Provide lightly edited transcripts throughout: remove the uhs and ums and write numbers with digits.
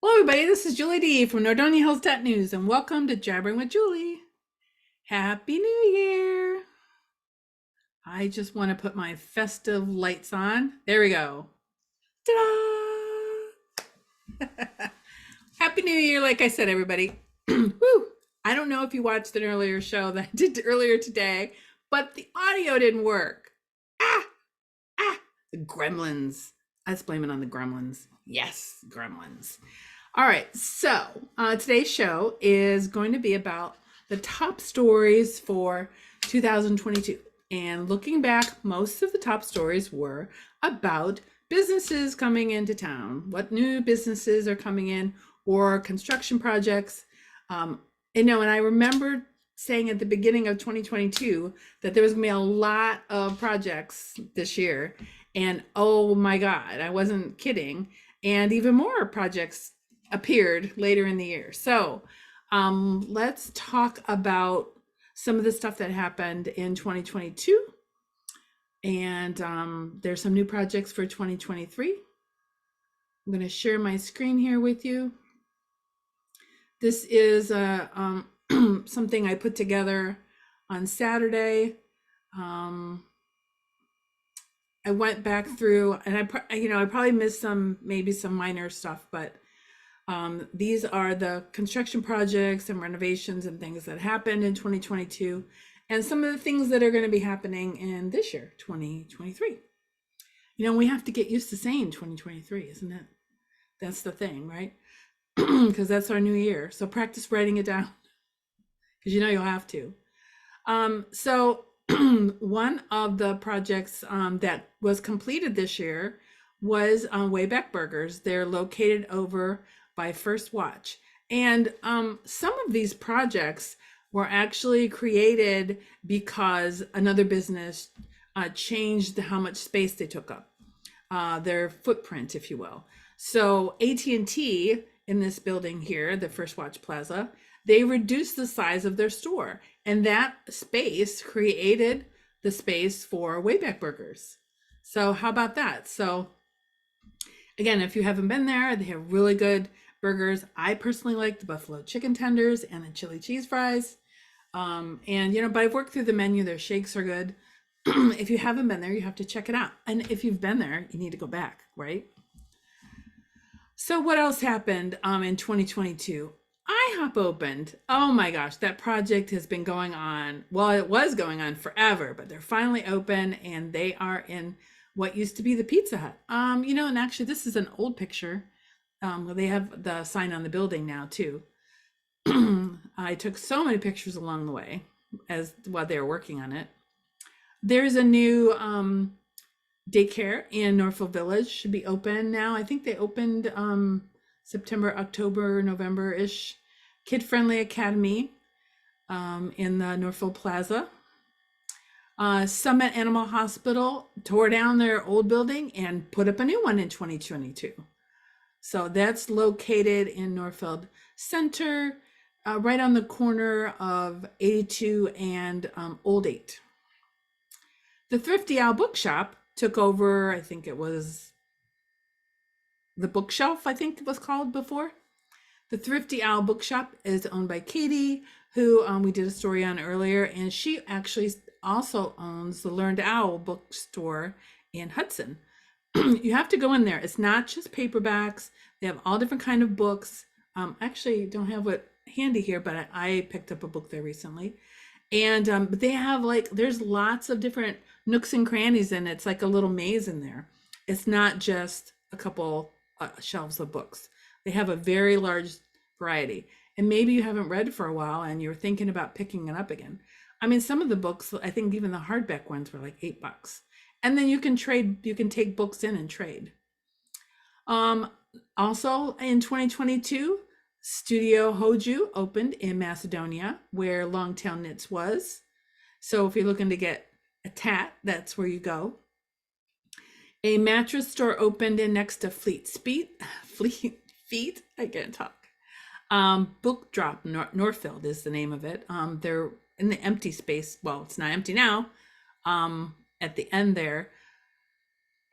Hello, everybody. This is Julie D from Nordonia Hills News, and welcome to Jabbering with Julie. Happy New Year! I just want to put my festive lights on. There we go. Ta-da! Happy New Year, like I said, everybody. Woo! I don't know if you watched an earlier show that I did earlier today, but the audio didn't work. Ah! Ah! The gremlins. Let's blame it on the gremlins. Yes, gremlins. All right, so today's show is going to be about the top stories for 2022. And looking back, most of the top stories were about businesses coming into town, what new businesses are coming in, or construction projects. And I remember saying at the beginning of 2022 that there was going to be a lot of projects this year. And oh my God, I wasn't kidding. And even more projects appeared later in the year. So let's talk about some of the stuff that happened in 2022. And there's some new projects for 2023. I'm going to share my screen here with you. This is something I put together on Saturday. I went back through, and I probably missed maybe some minor stuff, but these are the construction projects and renovations and things that happened in 2022, and some of the things that are going to be happening in this year, 2023. We have to get used to saying 2023, isn't it? That's the thing, right? Because that's our new year. So practice writing it down, because you'll have to. So one of the projects that was completed this year was Wayback Burgers. They're located over by First Watch. And some of these projects were actually created because another business changed how much space they took up, their footprint, if you will. So AT&T in this building here, the First Watch Plaza, they reduced the size of their store, and that space created the space for Wayback Burgers. So how about that? So again, if you haven't been there, they have really good burgers. I personally like the buffalo chicken tenders and the chili cheese fries. But I've worked through the menu. Their shakes are good. If you haven't been there, you have to check it out. And if you've been there, you need to go back, right? So what else happened in 2022? IHOP opened. Oh my gosh, that project has been going on. Well, it was going on forever, but they're finally open, and they are in what used to be the Pizza Hut. And actually this is an old picture. They have the sign on the building now too. I took so many pictures along the way while they were working on it. There's a new daycare in Norfolk Village, should be open now. I think they opened September, October, November-ish. Kid-friendly academy in the Norfolk Plaza. Summit Animal Hospital tore down their old building and put up a new one in 2022. So that's located in Norfolk Center, right on the corner of 82 and Old 8. The Thrifty Owl Bookshop took over, I think it was the bookshelf, I think it was called before. The Thrifty Owl Bookshop is owned by Katie, who we did a story on earlier, and she actually also owns the Learned Owl bookstore in Hudson. You have to go in there. It's not just paperbacks. They have all different kind of books. Actually, don't have it handy here, but I picked up a book there recently. And but they have there's lots of different nooks and crannies, and it's like a little maze in there. It's not just a couple shelves of books. They have a very large variety. And maybe you haven't read for a while and you're thinking about picking it up again. I mean, some of the books, I think even the hardback ones were like $8. And then you can take books in and trade. Also in 2022, Studio Hoju opened in Macedonia, where Longtail Knits was. So if you're looking to get a tat, that's where you go. A mattress store opened in next to Fleet Feet, I can't talk. Book Drop Northfield is the name of it. They're in the empty space. Well, it's not empty now. At the end there.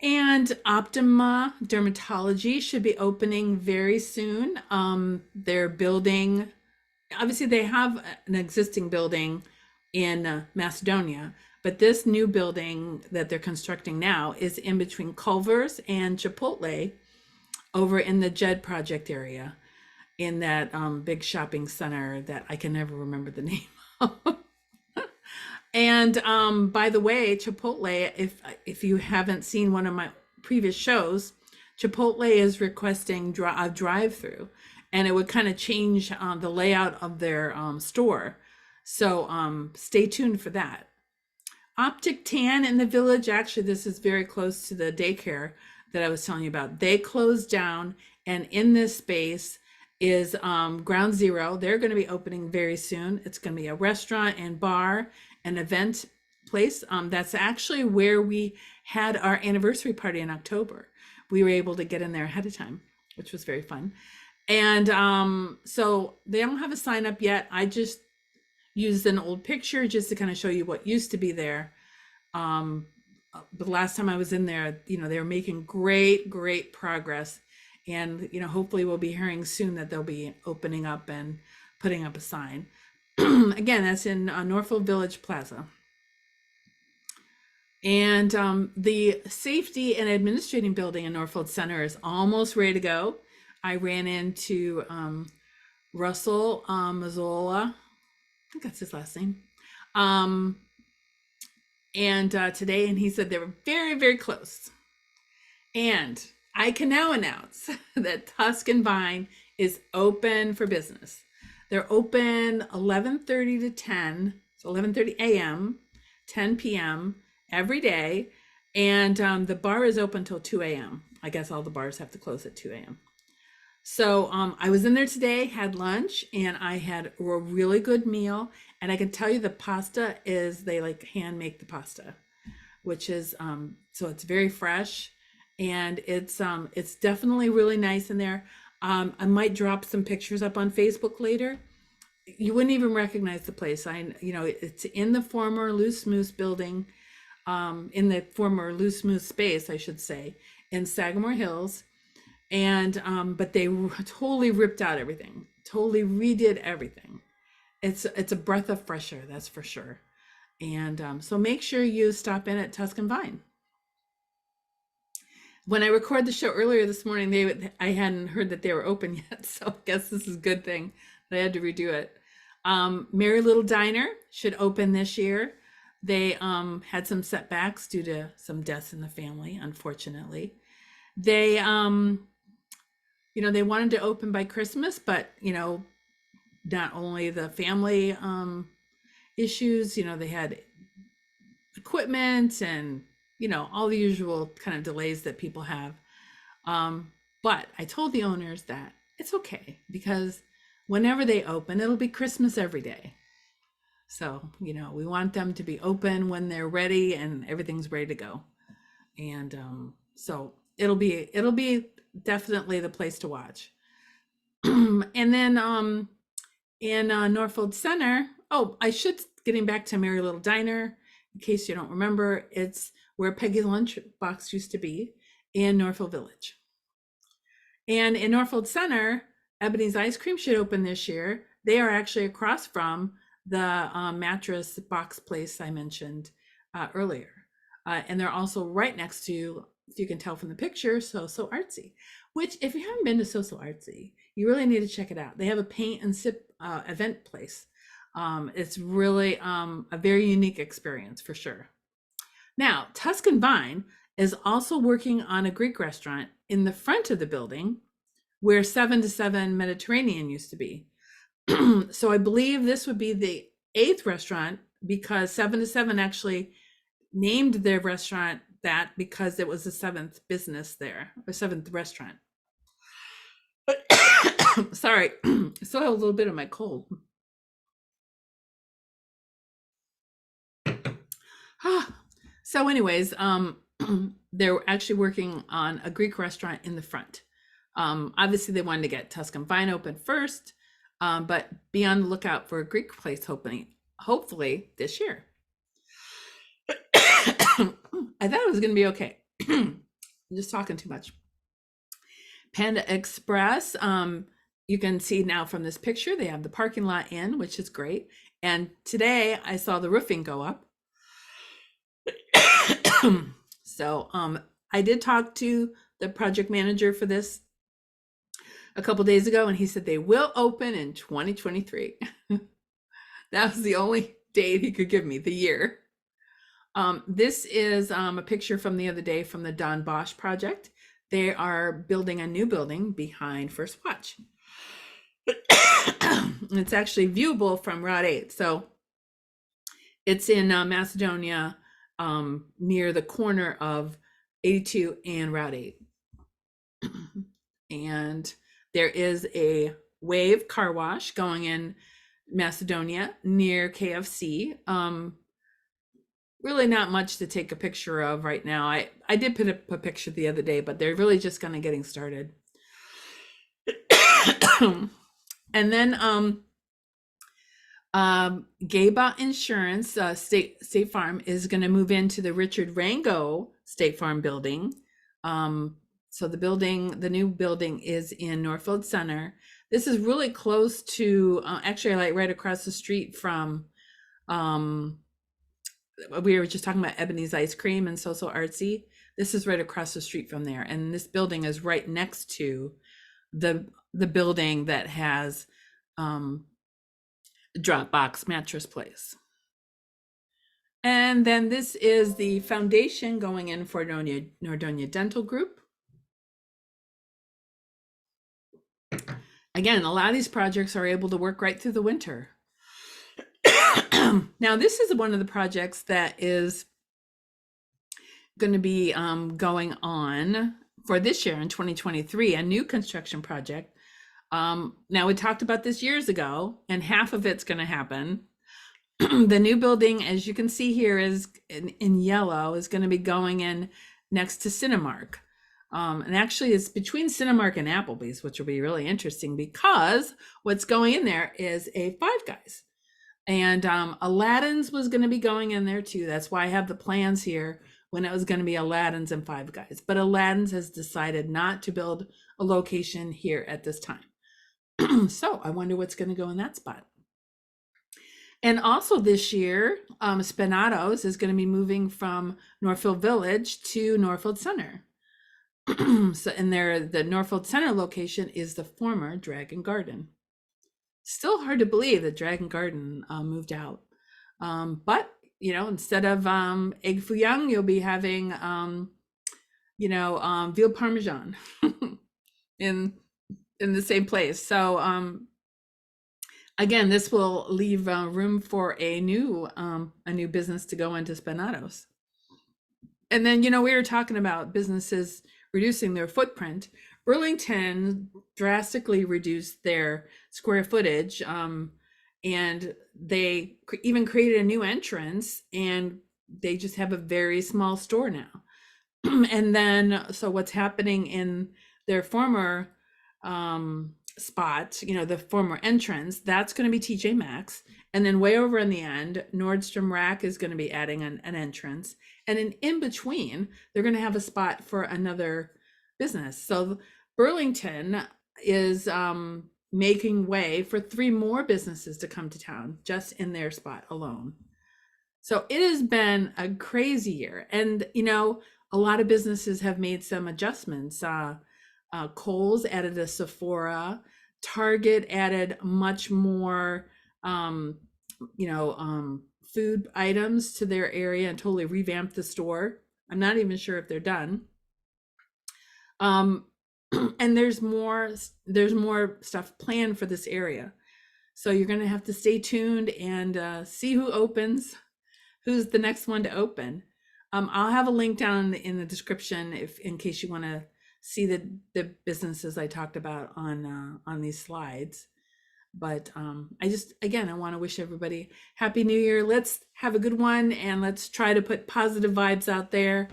And Optima Dermatology should be opening very soon. They're building, obviously, they have an existing building in Macedonia, but this new building that they're constructing now is in between Culver's and Chipotle over in the JED project area in that big shopping center that I can never remember the name of. And by the way, Chipotle, if you haven't seen one of my previous shows, Chipotle is requesting a drive-through, and it would kind of change the layout of their store. So stay tuned for that. Optic Tan in the Village, actually, this is very close to the daycare that I was telling you about. They closed down, and in this space is Ground Zero. They're going to be opening very soon. It's going to be a restaurant and bar, an event place. That's actually where we had our anniversary party in October. We were able to get in there ahead of time, which was very fun. And so they don't have a sign up yet. I just used an old picture just to kind of show you what used to be there. The last time I was in there, they were making great progress. And, hopefully we'll be hearing soon that they'll be opening up and putting up a sign. Again, that's in Norfolk Village Plaza. And the safety and administrating building in Norfolk Center is almost ready to go. I ran into Russell Mazzola, I think that's his last name, and today, and he said they were very close. And I can now announce that Tuscan Vine is open for business. They're open 11:30 to 10, so 11:30 a.m., 10 p.m. every day, and the bar is open till 2 a.m. I guess all the bars have to close at 2 a.m. So I was in there today, had lunch, and I had a really good meal. And I can tell you the pasta is, they like hand make the pasta, which is, so it's very fresh, and it's definitely really nice in there. I might drop some pictures up on Facebook later. You wouldn't even recognize the place. It's in the former Loose Moose building, in the former Loose Moose space, I should say, in Sagamore Hills. And but they totally ripped out everything, totally redid everything. It's a breath of fresh air, that's for sure. And so make sure you stop in at Tuscan Vine. When I recorded the show earlier this morning, I hadn't heard that they were open yet, so I guess this is a good thing that I had to redo it. Merry Little Diner should open this year. They had some setbacks due to some deaths in the family, unfortunately. They they wanted to open by Christmas, but not only the family issues, they had equipment and all the usual kind of delays that people have. But I told the owners that it's okay, because whenever they open, it'll be Christmas every day. So, we want them to be open when they're ready and everything's ready to go. And so it'll be definitely the place to watch. And then in Norfolk Center, getting back to Merry Little Diner, in case you don't remember, it's where Peggy's Lunchbox used to be in Norfolk Village. And in Norfolk Center, Ebonys Ice Cream should open this year. They are actually across from the mattress box place I mentioned earlier. And they're also right next to, if you can tell from the picture, So Artsy, which, if you haven't been to So Artsy, you really need to check it out. They have a paint and sip event place. It's really a very unique experience for sure. Now, Tuscan Vine is also working on a Greek restaurant in the front of the building where 7 to 7 Mediterranean used to be. So I believe this would be the 8th restaurant, because 7 to 7 actually named their restaurant that because it was the 7th business there, or 7th restaurant. Sorry, I still have a little bit of my cold. So anyways, they're actually working on a Greek restaurant in the front. Obviously they wanted to get Tuscan Vine open first, but be on the lookout for a Greek place opening, hopefully this year. I thought it was going to be okay. I'm just talking too much. Panda Express, you can see now from this picture, they have the parking lot in, which is great. And today I saw the roofing go up. So I did talk to the project manager for this a couple days ago, and he said they will open in 2023. That was the only date he could give me, the year. This is a picture from the other day from the Don Bosch project. They are building a new building behind First Watch. It's actually viewable from Route 8. So it's in Macedonia, near the corner of 82 and Route 8. And there is a Wave car wash going in Macedonia near KFC. Really not much to take a picture of right now. I did put up a picture the other day, but they're really just kind of getting started. And then Gaba Insurance, State Farm, is going to move into the Richard Rango State Farm building. So the new building is in Norfolk Center. This is really close to, actually like right across the street from, we were just talking about Ebonys Ice Cream and So Artsy. This is right across the street from there. And this building is right next to the building that has Dropbox Mattress Place. And then this is the foundation going in for Nordonia Dental Group. Again, a lot of these projects are able to work right through the winter. Now, this is one of the projects that is going to be going on for this year in 2023, a new construction project. Now, we talked about this years ago, and half of it's going to happen. The new building, as you can see here, is in yellow, is going to be going in next to Cinemark. And actually, it's between Cinemark and Applebee's, which will be really interesting because what's going in there is a Five Guys. And Aladdin's was going to be going in there too. That's why I have the plans here when it was going to be Aladdin's and Five Guys. But Aladdin's has decided not to build a location here at this time. So I wonder what's going to go in that spot. And also this year, Spinatos is going to be moving from Norfolk Village to Norfolk Center. So, and the Norfolk Center location is the former Dragon Garden. Still hard to believe that Dragon Garden moved out. But, you know, instead of egg foo young, you'll be having, veal parmesan in the same place. So, again, this will leave room for a new business to go into Spinatos. And then, you know, we were talking about businesses reducing their footprint. Burlington drastically reduced their square footage, and they even created a new entrance, and they just have a very small store now. And then, so what's happening in their former spot, you know, the former entrance, that's going to be TJ Maxx. And then way over in the end, Nordstrom Rack is going to be adding an entrance. And in between, they're going to have a spot for another business. So Burlington is making way for 3 more businesses to come to town just in their spot alone. So it has been a crazy year. And, you know, a lot of businesses have made some adjustments. Kohl's added a Sephora. Target added much more, food items to their area and totally revamped the store. I'm not even sure if they're done. And there's more stuff planned for this area. So you're going to have to stay tuned and see who opens, who's the next one to open. I'll have a link down in the description in case you want to see the businesses I talked about on these slides. But I want to wish everybody Happy New Year. Let's have a good one, and let's try to put positive vibes out there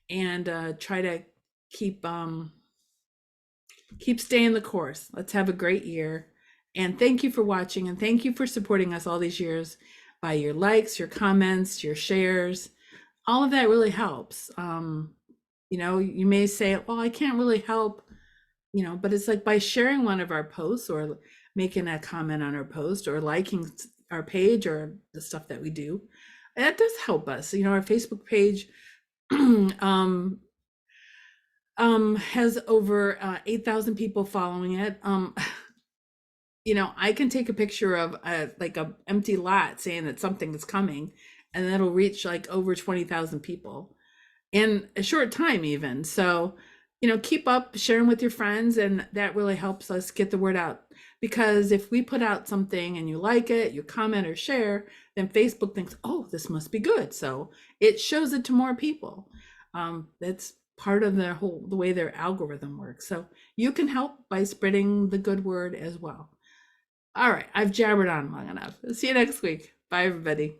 and try to keep staying the course. Let's have a great year. And thank you for watching, and thank you for supporting us all these years by your likes, your comments, your shares. All of that really helps. You know, you may say, well, I can't really help, you know, but it's like by sharing one of our posts or making a comment on our post or liking our page or the stuff that we do, that does help us. You know, our Facebook page um has over 8,000 people following it. You know, I can take a picture of like a empty lot saying that something is coming, and that'll reach like over 20,000 people in a short time even. So, you know, keep up sharing with your friends, and that really helps us get the word out. Because if we put out something and you like it, you comment or share, then Facebook thinks, oh, this must be good. So it shows it to more people. That's part of the way their algorithm works. So you can help by spreading the good word as well. All right, I've jabbered on long enough. See you next week. Bye, everybody.